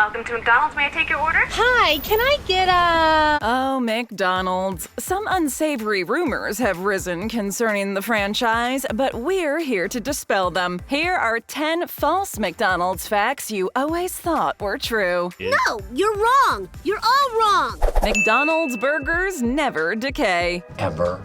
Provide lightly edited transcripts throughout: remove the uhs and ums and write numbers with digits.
Welcome to McDonald's. May I take your order? Hi, can I get a... Oh, McDonald's. Some unsavory rumors have risen concerning the franchise, but we're here to dispel them. Here are 10 false McDonald's facts you always thought were true. No, you're wrong. You're all wrong. McDonald's burgers never decay. Ever,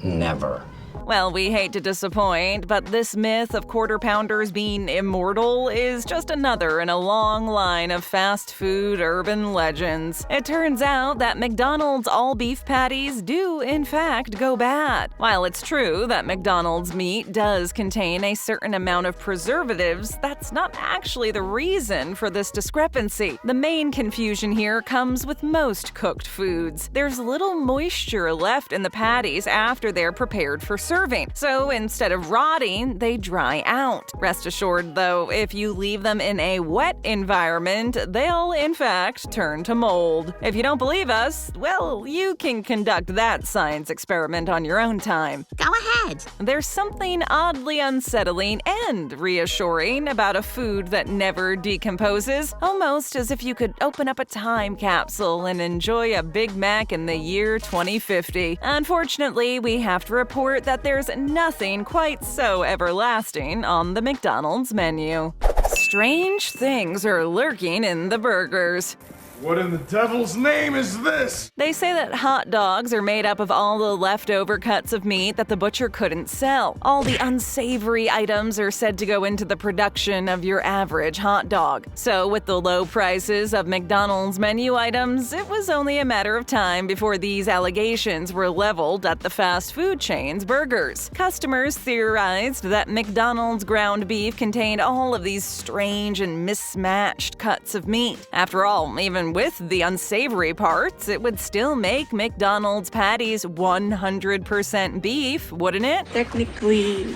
never. Well, we hate to disappoint, but this myth of Quarter Pounders being immortal is just another in a long line of fast food urban legends. It turns out that McDonald's all-beef patties do, in fact, go bad. While it's true that McDonald's meat does contain a certain amount of preservatives, that's not actually the reason for this discrepancy. The main confusion here comes with most cooked foods. There's little moisture left in the patties after they're prepared for serving. So instead of rotting, they dry out. Rest assured, though, if you leave them in a wet environment, they'll in fact turn to mold. If you don't believe us, well, you can conduct that science experiment on your own time. Go ahead. There's something oddly unsettling and reassuring about a food that never decomposes, almost as if you could open up a time capsule and enjoy a Big Mac in the year 2050. Unfortunately, we have to report that there's nothing quite so everlasting on the McDonald's menu. Strange things are lurking in the burgers. What in the devil's name is this? They say that hot dogs are made up of all the leftover cuts of meat that the butcher couldn't sell. All the unsavory items are said to go into the production of your average hot dog. So with the low prices of McDonald's menu items, it was only a matter of time before these allegations were leveled at the fast food chain's burgers. Customers theorized that McDonald's ground beef contained all of these strange and mismatched cuts of meat. After all, even with the unsavory parts, it would still make McDonald's patties 100% beef, wouldn't it? Technically,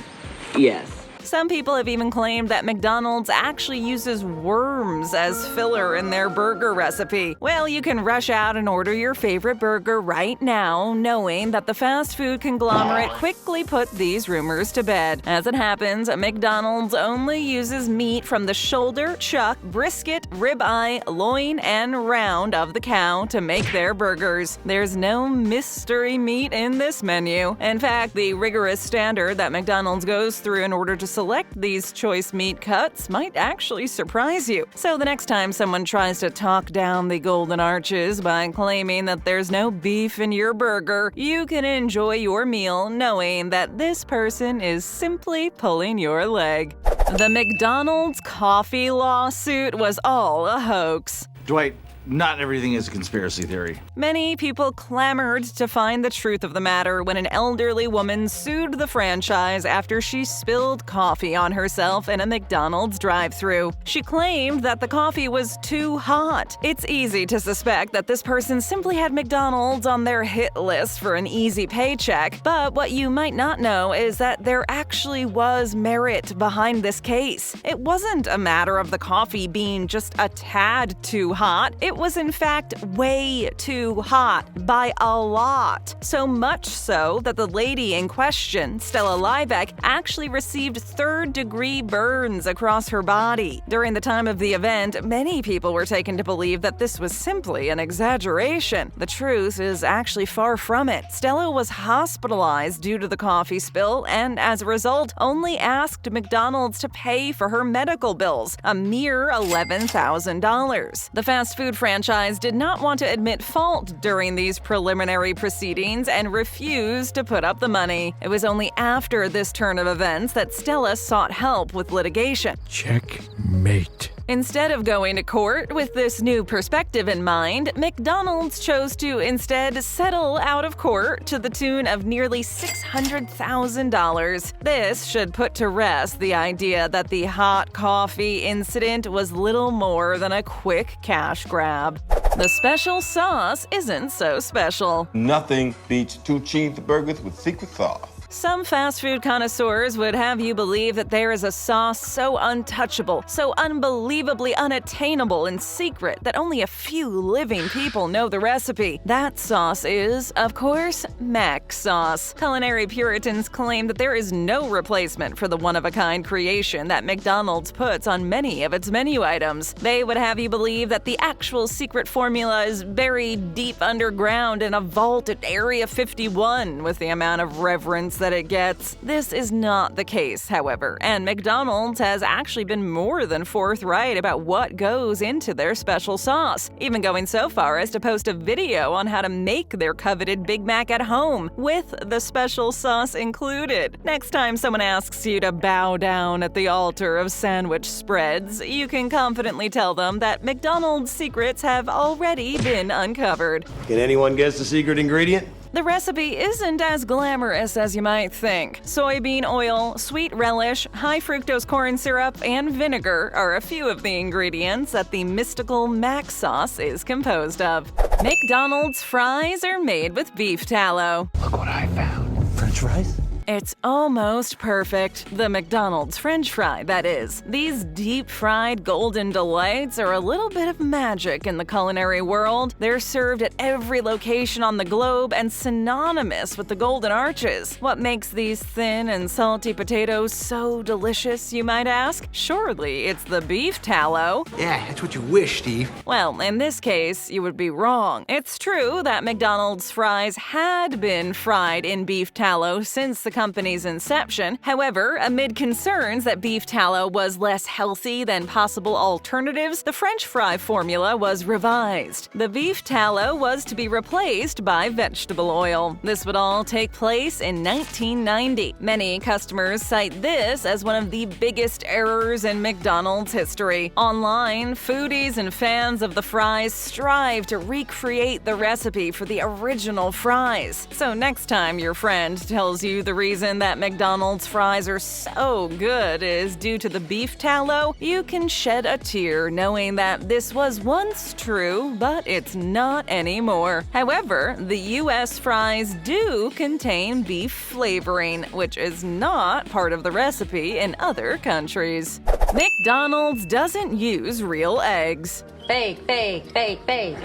yes. Some people have even claimed that McDonald's actually uses worms as filler in their burger recipe. Well, you can rush out and order your favorite burger right now, knowing that the fast food conglomerate quickly put these rumors to bed. As it happens, McDonald's only uses meat from the shoulder, chuck, brisket, ribeye, loin, and round of the cow to make their burgers. There's no mystery meat in this menu. In fact, the rigorous standard that McDonald's goes through in order to select these choice meat cuts might actually surprise you. So the next time someone tries to talk down the golden arches by claiming that there's no beef in your burger, you can enjoy your meal knowing that this person is simply pulling your leg. The McDonald's coffee lawsuit was all a hoax. Dwight, not everything is a conspiracy theory. Many people clamored to find the truth of the matter when an elderly woman sued the franchise after she spilled coffee on herself in a McDonald's drive-thru. She claimed that the coffee was too hot. It's easy to suspect that this person simply had McDonald's on their hit list for an easy paycheck, but what you might not know is that there actually was merit behind this case. It wasn't a matter of the coffee being just a tad too hot. It was in fact way too hot by a lot. So much so that the lady in question, Stella Liebeck, actually received third-degree burns across her body. During the time of the event, many people were taken to believe that this was simply an exaggeration. The truth is actually far from it. Stella was hospitalized due to the coffee spill and, as a result, only asked McDonald's to pay for her medical bills, a mere $11,000. The fast food franchise did not want to admit fault during these preliminary proceedings and refused to put up the money. It was only after this turn of events that Stella sought help with litigation. Checkmate. Instead of going to court with this new perspective in mind, McDonald's chose to instead settle out of court to the tune of nearly $600,000. This should put to rest the idea that the hot coffee incident was little more than a quick cash grab. The special sauce isn't so special. Nothing beats 2 cheeseburgers with secret sauce. Some fast food connoisseurs would have you believe that there is a sauce so untouchable, so unbelievably unattainable and secret that only a few living people know the recipe. That sauce is, of course, Mac sauce. Culinary Puritans claim that there is no replacement for the one-of-a-kind creation that McDonald's puts on many of its menu items. They would have you believe that the actual secret formula is buried deep underground in a vault at Area 51 with the amount of reverence that it gets. This is not the case, however, and McDonald's has actually been more than forthright about what goes into their special sauce, even going so far as to post a video on how to make their coveted Big Mac at home, with the special sauce included. Next time someone asks you to bow down at the altar of sandwich spreads, you can confidently tell them that McDonald's secrets have already been uncovered. Can anyone guess the secret ingredient? The recipe isn't as glamorous as you might think. Soybean oil, sweet relish, high fructose corn syrup, and vinegar are a few of the ingredients that the mystical Mac sauce is composed of. McDonald's fries are made with beef tallow. Look what I found. French fries? It's almost perfect. The McDonald's French fry, that is. These deep-fried golden delights are a little bit of magic in the culinary world. They're served at every location on the globe and synonymous with the Golden Arches. What makes these thin and salty potatoes so delicious, you might ask? Surely it's the beef tallow. Yeah, that's what you wish, Steve. Well, in this case, you would be wrong. It's true that McDonald's fries had been fried in beef tallow since the company's inception. However, amid concerns that beef tallow was less healthy than possible alternatives, the French fry formula was revised. The beef tallow was to be replaced by vegetable oil. This would all take place in 1990. Many customers cite this as one of the biggest errors in McDonald's history. Online, foodies and fans of the fries strive to recreate the recipe for the original fries. So next time your friend tells you the reason that McDonald's fries are so good is due to the beef tallow, you can shed a tear knowing that this was once true, but it's not anymore. However, the US fries do contain beef flavoring, which is not part of the recipe in other countries. McDonald's doesn't use real eggs. Fake, fake, fake, fake.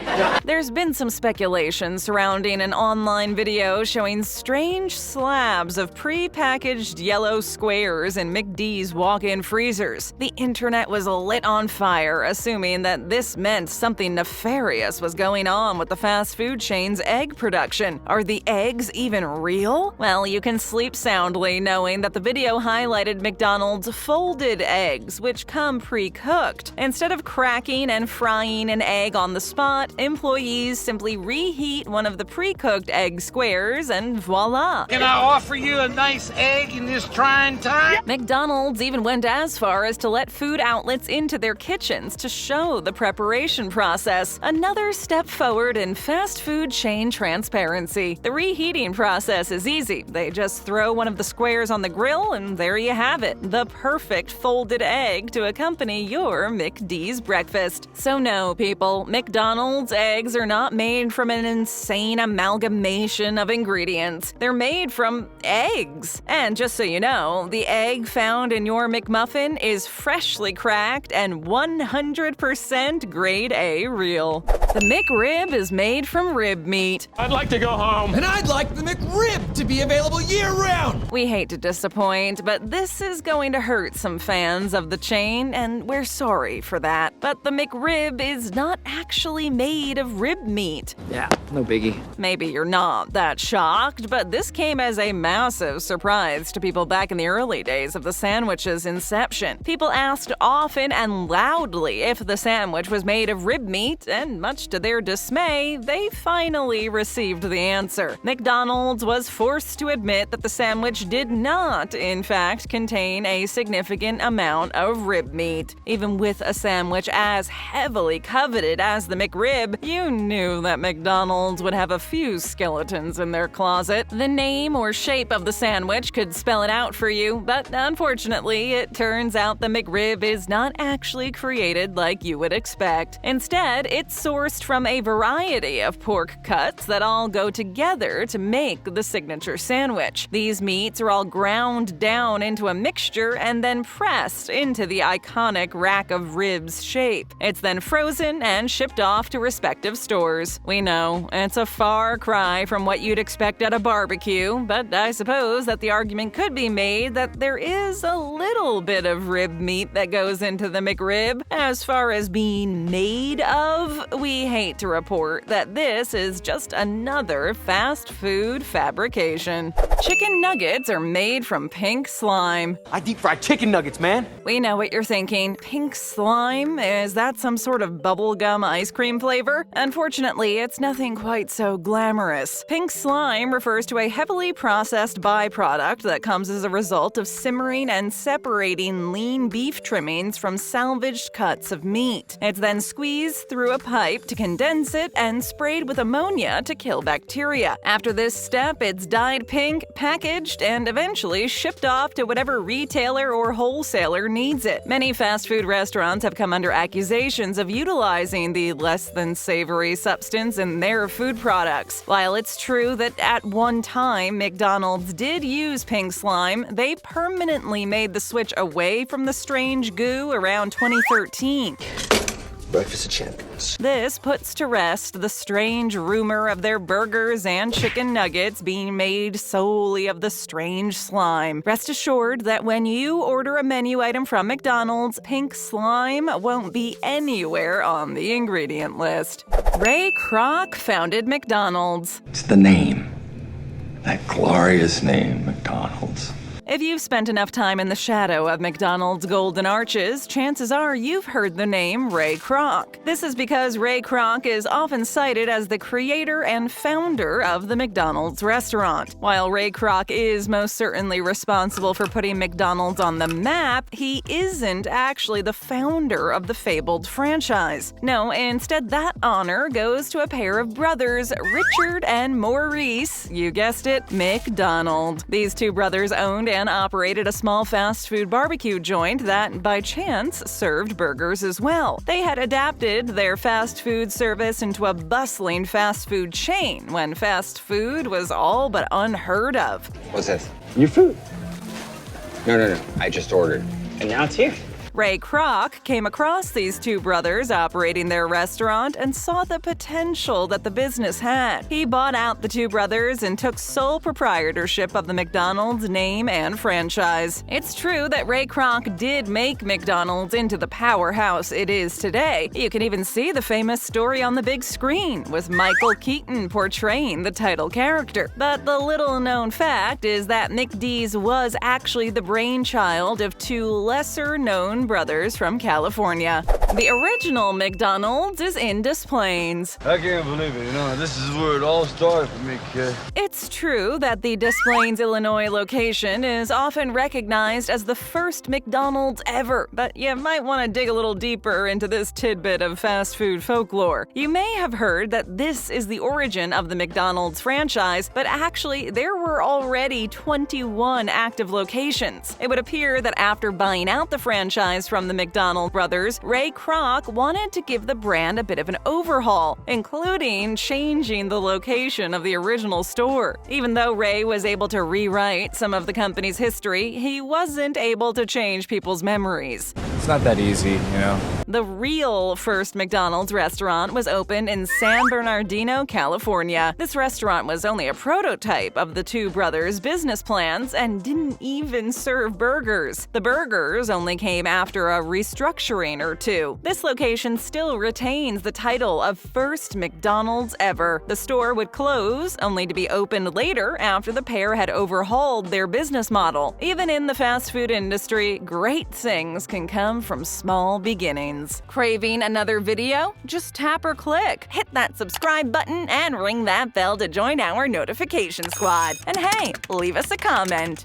There's been some speculation surrounding an online video showing strange slabs of pre-packaged yellow squares in McD's walk-in freezers. The internet was lit on fire, assuming that this meant something nefarious was going on with the fast food chain's egg production. Are the eggs even real? Well, you can sleep soundly knowing that the video highlighted McDonald's folded eggs, which come pre-cooked. Instead of cracking and frying an egg on the spot, employees simply reheat one of the pre-cooked egg squares and voila! Can I offer you a nice egg in this trying time? McDonald's even went as far as to let food outlets into their kitchens to show the preparation process. Another step forward in fast food chain transparency. The reheating process is easy. They just throw one of the squares on the grill and there you have it. The perfect folded egg to accompany your McD's breakfast. So no, people, McDonald's eggs are not made from an insane amalgamation of ingredients. They're made from eggs. And just so you know, the egg found in your McMuffin is freshly cracked and 100% grade A real. The McRib is made from rib meat. I'd like to go home. And I'd like the McRib to be available year-round. We hate to disappoint, but this is going to hurt some fans of the chain, and we're sorry for that. But the McRib is not actually made of rib meat. Yeah, no biggie. Maybe you're not that shocked, but this came as a massive surprise to people back in the early days of the sandwich's inception. People asked often and loudly if the sandwich was made of rib meat, and much to their dismay, they finally received the answer. McDonald's was forced to admit that the sandwich did not, in fact, contain a significant amount of rib meat. Even with a sandwich as heavily coveted as the McRib, you knew that McDonald's would have a few skeletons in their closet. The name or shape of the sandwich could spell it out for you, but unfortunately, it turns out the McRib is not actually created like you would expect. Instead, it's sourced sourced from a variety of pork cuts that all go together to make the signature sandwich. These meats are all ground down into a mixture and then pressed into the iconic rack of ribs shape. It's then frozen and shipped off to respective stores. We know, it's a far cry from what you'd expect at a barbecue, but I suppose that the argument could be made that there is a little bit of rib meat that goes into the McRib. As far as being made of, we hate to report that this is just another fast food fabrication. Chicken nuggets are made from pink slime. I deep fry chicken nuggets, man. We know what you're thinking. Pink slime? Is that some sort of bubblegum ice cream flavor? Unfortunately, it's nothing quite so glamorous. Pink slime refers to a heavily processed byproduct that comes as a result of simmering and separating lean beef trimmings from salvaged cuts of meat. It's then squeezed through a pipe to condense it and sprayed with ammonia to kill bacteria. After this step, it's dyed pink, packaged, and eventually shipped off to whatever retailer or wholesaler needs it. Many fast food restaurants have come under accusations of utilizing the less than savory substance in their food products. While it's true that at one time McDonald's did use pink slime, they permanently made the switch away from the strange goo around 2013. Breakfast of champions. This puts to rest the strange rumor of their burgers and chicken nuggets being made solely of the strange slime. Rest assured that when you order a menu item from McDonald's, pink slime won't be anywhere on the ingredient list. Ray Kroc founded McDonald's. It's the name. That glorious name, McDonald's. If you've spent enough time in the shadow of McDonald's golden arches, chances are you've heard the name Ray Kroc. This is because Ray Kroc is often cited as the creator and founder of the McDonald's restaurant. While Ray Kroc is most certainly responsible for putting McDonald's on the map, he isn't actually the founder of the fabled franchise. No, instead that honor goes to a pair of brothers, Richard and Maurice, you guessed it, McDonald. These two brothers owned and operated a small fast food barbecue joint that, by chance, served burgers as well. They had adapted their fast food service into a bustling fast food chain when fast food was all but unheard of. What's this? Your food. No. I just ordered. And now it's here. Ray Kroc came across these two brothers operating their restaurant and saw the potential that the business had. He bought out the two brothers and took sole proprietorship of the McDonald's name and franchise. It's true that Ray Kroc did make McDonald's into the powerhouse it is today. You can even see the famous story on the big screen, with Michael Keaton portraying the title character. But the little-known fact is that McD's was actually the brainchild of two lesser-known brothers from California. The original McDonald's is in Des Plaines. I can't believe it, this is where it all started for me, kid. It's true that the Des Plaines, Illinois location is often recognized as the first McDonald's ever, but you might want to dig a little deeper into this tidbit of fast food folklore. You may have heard that this is the origin of the McDonald's franchise, but actually there were already 21 active locations. It would appear that after buying out the franchise from the McDonald brothers, Ray Kroc wanted to give the brand a bit of an overhaul, including changing the location of the original store. Even though Ray was able to rewrite some of the company's history, he wasn't able to change people's memories. It's not that easy, The real first McDonald's restaurant was opened in San Bernardino, California. This restaurant was only a prototype of the two brothers' business plans and didn't even serve burgers. The burgers only came after a restructuring or two. This location still retains the title of first McDonald's ever. The store would close, only to be opened later after the pair had overhauled their business model. Even in the fast food industry, great things can come from small beginnings. Craving another video? Just tap or click. Hit that subscribe button and ring that bell to join our notification squad. And hey, leave us a comment.